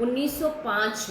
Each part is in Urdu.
1905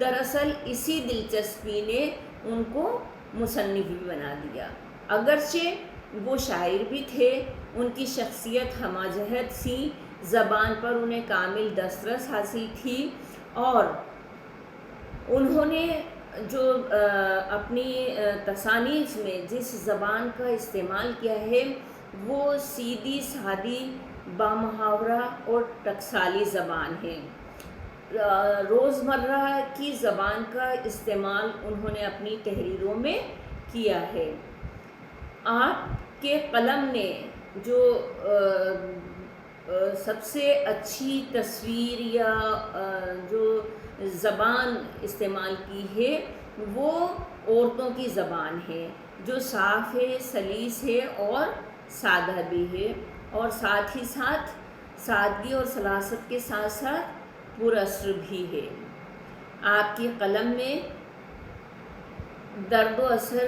دراصل اسی دلچسپی نے ان کو مصنف بھی بنا دیا۔ اگرچہ وہ شاعر بھی تھے، ان کی شخصیت ہمہ جہت سی، زبان پر انہیں کامل دسترس حاصل تھی، اور انہوں نے جو اپنی تصانیف میں جس زبان کا استعمال کیا ہے وہ سیدھی سادی بامحاورہ اور ٹکسالی زبان ہے۔ روزمرہ کی زبان کا استعمال انہوں نے اپنی تحریروں میں کیا ہے۔ آپ کے قلم نے جو سب سے اچھی تصویر یا جو زبان استعمال کی ہے وہ عورتوں کی زبان ہے، جو صاف ہے، سلیس ہے اور سادہ بھی ہے، اور ساتھ ہی ساتھ سادگی اور سلاست کے ساتھ ساتھ پر اثر بھی ہے۔ آپ کی قلم میں درد و اثر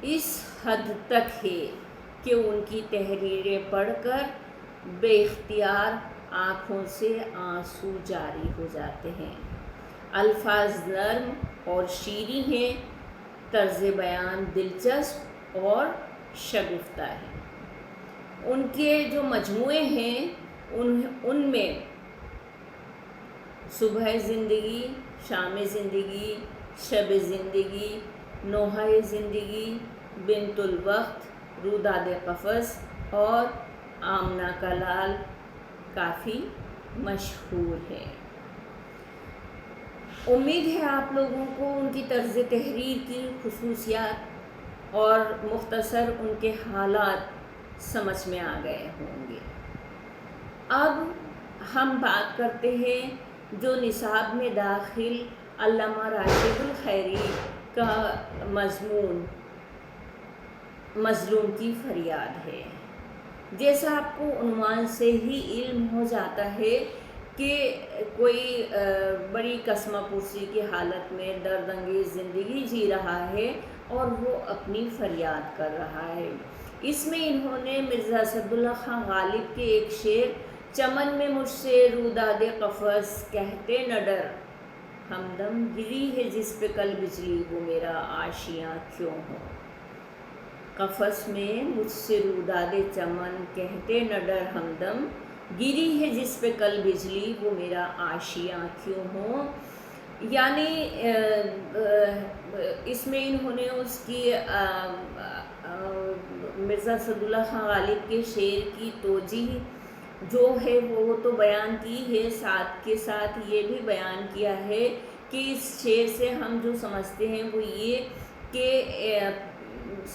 اس حد تک ہے کہ ان کی تحریریں پڑھ کر بے اختیار آنکھوں سے آنسو جاری ہو جاتے ہیں۔ الفاظ نرم اور شیریں ہیں، طرز بیان دلچسپ اور شگفتہ ہے۔ ان کے جو مجموعے ہیں ان میں صبح زندگی، شام زندگی، شب زندگی، نوحہ زندگی، بنت الوقت، روداد قفس اور آمنہ کا لال کافی مشہور ہے۔ امید ہے آپ لوگوں کو ان کی طرز تحریر کی خصوصیات اور مختصر ان کے حالات سمجھ میں آ گئے ہوں گے۔ اب ہم بات کرتے ہیں جو نصاب میں داخل علامہ راشد الخیری کا مضمون مظلوم کی فریاد ہے۔ جیسا آپ کو عنوان سے ہی علم ہو جاتا ہے کہ کوئی بڑی کسمہ پرسی کی حالت میں درد انگیز زندگی جی رہا ہے اور وہ اپنی فریاد کر رہا ہے۔ اس میں انہوں نے مرزا اسداللہ خان غالب کے ایک شعر چمن میں مجھ سے روداد قفس کہتے نہ ڈر، ہمدم گری ہے جس پہ کل بجلی وہ میرا آشیاں کیوں ہو۔ قفس میں مجھ سے روداد چمن کہتے نہ ڈر، ہمدم گری ہے جس پہ کل بجلی وہ میرا آشیاں کیوں ہو۔ یعنی اس میں انہوں نے اس کی مرزا اسداللہ خان غالب کے شعر کی توجیہ جو ہے وہ تو بیان کی ہے، ساتھ کے ساتھ یہ بھی بیان کیا ہے کہ اس شعر سے ہم جو سمجھتے ہیں وہ یہ کہ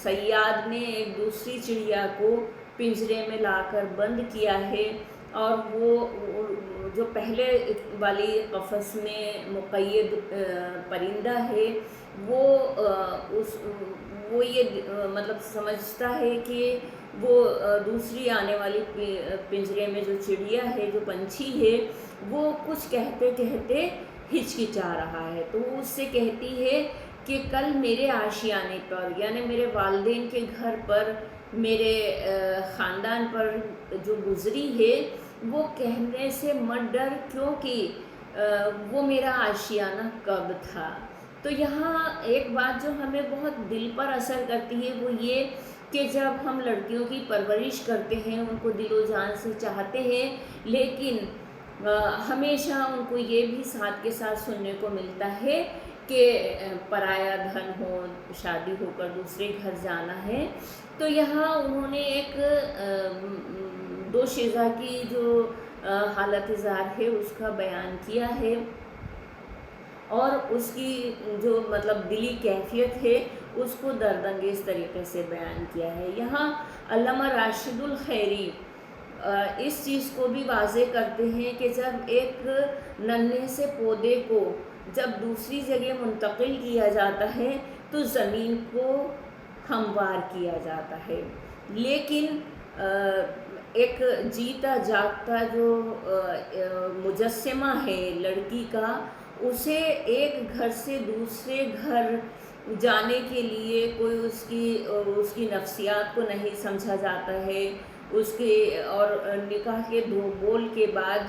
صیاد نے ایک دوسری چڑیا کو پنجرے میں لا کر بند کیا ہے، اور وہ جو پہلے والی قفس میں مقید پرندہ ہے وہ یہ مطلب سمجھتا ہے کہ وہ دوسری آنے والی پنجرے میں جو چڑیا ہے، جو پنچھی ہے، وہ کچھ کہتے کہتے ہچکچا رہا ہے، تو وہ اس سے کہتی ہے کہ کل میرے آشیانے پر یعنی میرے والدین کے گھر پر، میرے خاندان پر جو گزری ہے وہ کہنے سے مت ڈر، کیونکہ وہ میرا آشیانہ کب تھا۔ تو یہاں ایک بات جو ہمیں بہت دل پر اثر کرتی ہے وہ یہ کہ جب ہم لڑکیوں کی پرورش کرتے ہیں، ان کو دل و جان سے چاہتے ہیں، لیکن ہمیشہ ان کو یہ بھی ساتھ کے ساتھ سننے کو ملتا ہے کہ پرایا دھن ہو، شادی ہو کر دوسرے گھر جانا ہے۔ تو یہاں انہوں نے ایک دوشیزہ کی جو حالت زار ہے اس کا بیان کیا ہے، اور اس کی جو مطلب دلی کیفیت ہے اس کو درد انگیز طریقے سے بیان کیا ہے۔ یہاں علامہ راشد الخیری اس چیز کو بھی واضح کرتے ہیں کہ جب ایک ننھے سے پودے کو جب دوسری جگہ منتقل کیا جاتا ہے تو زمین کو ہموار کیا جاتا ہے، لیکن ایک جیتا جاگتا جو مجسمہ ہے لڑکی کا، اسے ایک گھر سے دوسرے گھر جانے کے لیے کوئی اس کی نفسیات کو نہیں سمجھا جاتا ہے، اس کے اور نکاح کے 2 بول کے بعد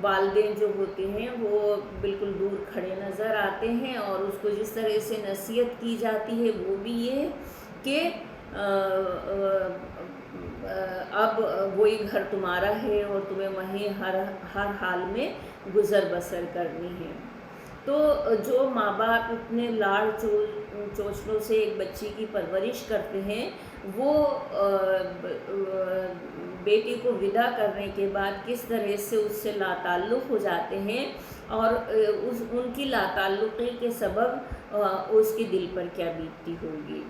والدین جو ہوتے ہیں وہ بالکل دور کھڑے نظر آتے ہیں، اور اس کو جس طرح سے نصیحت کی جاتی ہے وہ بھی یہ کہ اب وہی گھر تمہارا ہے اور تمہیں وہیں ہر حال میں گزر بسر کرنی ہے۔ تو جو ماں باپ اتنے لاڑ چوچلوں سے ایک بچی کی پرورش کرتے ہیں، وہ بیٹی کو ودا کرنے کے بعد کس طرح سے اس سے لا تعلق ہو جاتے ہیں، اور ان کی لا تعلقی کے سبب اس کے دل پر کیا بیتتی ہوگی۔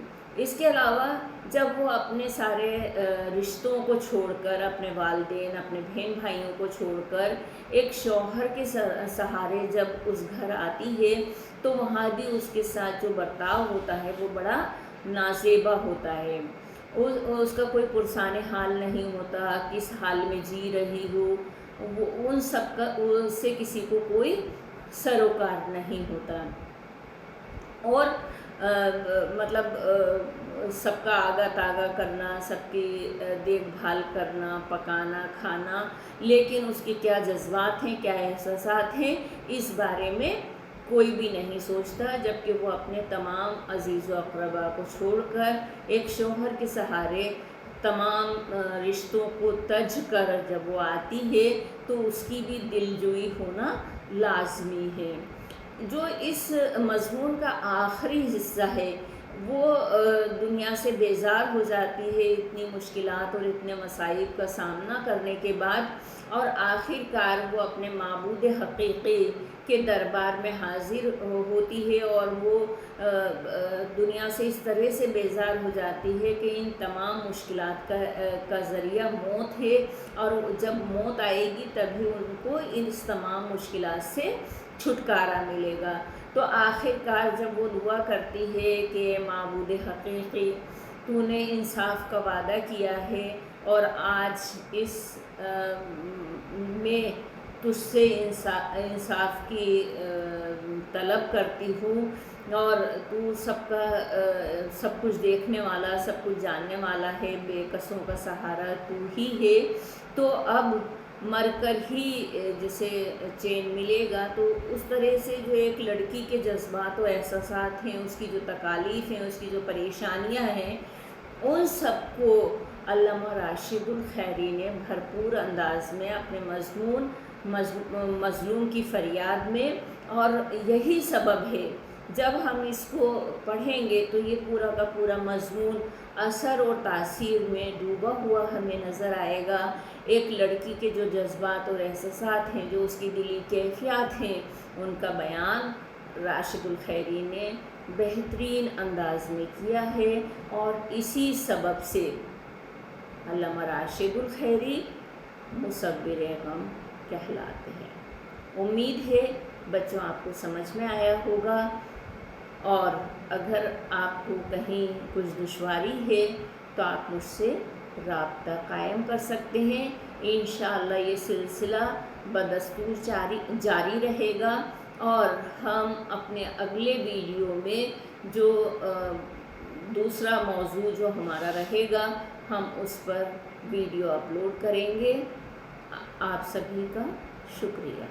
اس کے علاوہ جب وہ اپنے سارے رشتوں کو چھوڑ کر، اپنے والدین، اپنے بہن بھائیوں کو چھوڑ کر ایک شوہر کے سہارے جب اس گھر آتی ہے، تو وہاں بھی اس کے ساتھ جو برتاؤ ہوتا ہے وہ بڑا نازیبا ہوتا ہے۔ اس کا کوئی پرسان حال نہیں ہوتا، کس حال میں جی رہی ہو، ان سب کا اس سے کسی کو کوئی سروکار نہیں ہوتا، اور مطلب سب کا آگا تاگا کرنا، سب کی دیکھ بھال کرنا، پکانا کھانا، لیکن اس کے کیا جذبات ہیں، کیا احساسات ہیں، اس بارے میں کوئی بھی نہیں سوچتا، جبکہ وہ اپنے تمام عزیز و اقربا کو چھوڑ کر ایک شوہر کے سہارے تمام رشتوں کو تج کر جب وہ آتی ہے تو اس کی بھی دلجوئی ہونا لازمی ہے۔ جو اس مضمون کا آخری حصہ ہے وہ دنیا سے بیزار ہو جاتی ہے اتنی مشکلات اور اتنے مصائب کا سامنا کرنے کے بعد، اور آخر کار وہ اپنے معبود حقیقی کے دربار میں حاضر ہوتی ہے، اور وہ دنیا سے اس طرح سے بیزار ہو جاتی ہے کہ ان تمام مشکلات کا ذریعہ موت ہے، اور جب موت آئے گی تبھی ان کو اس تمام مشکلات سے چھٹکارا ملے گا۔ تو آخر کار جب وہ دعا کرتی ہے کہ معبود حقیقی، تو نے انصاف کا وعدہ کیا ہے، اور آج اس میں تجھ سے انصاف کی طلب کرتی ہوں، اور تو سب کچھ دیکھنے والا، سب کچھ جاننے والا ہے، بے کسوں کا سہارا تو ہی ہے، تو اب مر کر ہی جسے چین ملے گا۔ تو اس طرح سے جو ایک لڑکی کے جذبات و احساسات ہیں، اس کی جو تکالیف ہیں، اس کی جو پریشانیاں ہیں، ان سب کو علامہ راشد الخیری نے بھرپور انداز میں اپنے مظلوم کی فریاد میں، اور یہی سبب ہے جب ہم اس کو پڑھیں گے تو یہ پورا کا پورا مضمون اثر اور تاثیر میں ڈوبا ہوا ہمیں نظر آئے گا۔ ایک لڑکی کے جو جذبات اور احساسات ہیں، جو اس کی دلی کیفیات ہیں، ان کا بیان راشد الخیری نے بہترین انداز میں کیا ہے، اور اسی سبب سے علامہ راشد الخیری مصور غم کہلاتے ہیں۔ امید ہے بچوں آپ کو سمجھ میں آیا ہوگا، اور اگر آپ کو کہیں کچھ دشواری ہے تو آپ مجھ سے رابطہ قائم کر سکتے ہیں۔ انشاءاللہ یہ سلسلہ بدستور جاری رہے گا، اور ہم اپنے اگلے ویڈیو میں جو دوسرا موضوع جو ہمارا رہے گا، ہم اس پر ویڈیو اپلوڈ کریں گے۔ آپ سبھی کا شکریہ۔